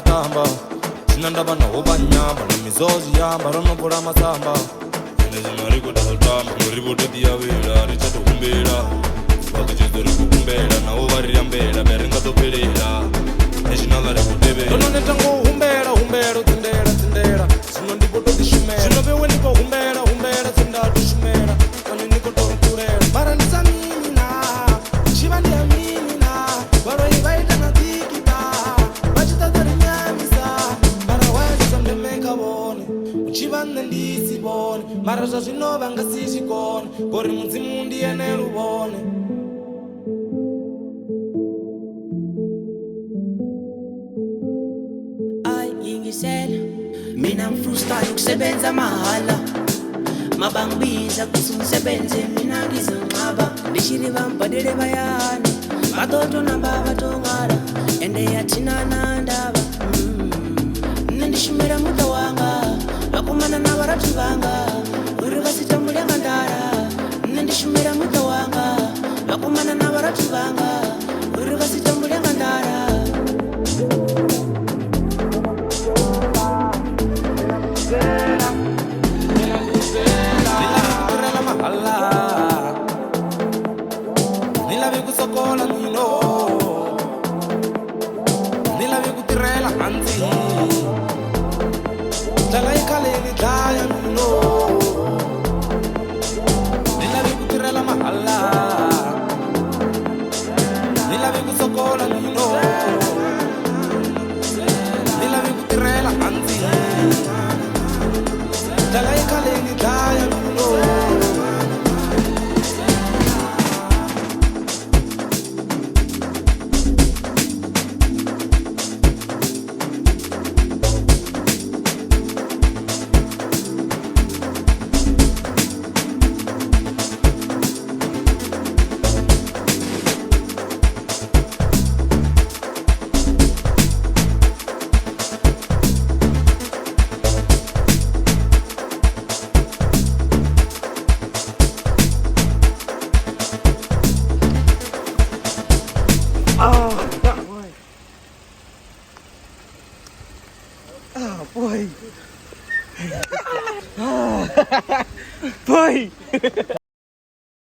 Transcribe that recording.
Tamba, Sinandaba no Obanyama, Mizozi Yamba, Ronopura Matamba, and as a Marico Daltam, Ribo de Diavila, Richard Umbera, Packages the Rumbera, Navari Ambera, Berenga to Pereira, National Rebbe, Donatango Umbera, Umbera, Tendera, Tendera, Sinon Dipo de Shumera, Sinobe when you go Umbera, Umbera, Tenda to Shumera, and you go to Purera, Baranzamina, Shivania Mina, but I invite an Atikita, Bajita Nyamisa, Marawas and the Megabon, Chivan and Dizzy Bon, Marasino and Gassisi Con, Gorimundi and Elubon. Mina mfrusta kusebenza mahala mabangbiza kusebenze mina ngizingaba ndishiri bambadele bayani batoto nambaba tongara ende yathina nandaba ndishimira muta wanga bakumana nabaratu banga uri basitambule ngandara ndishimira muta wanga bakumana nabaratu banga uri basitambule ngandara Boy!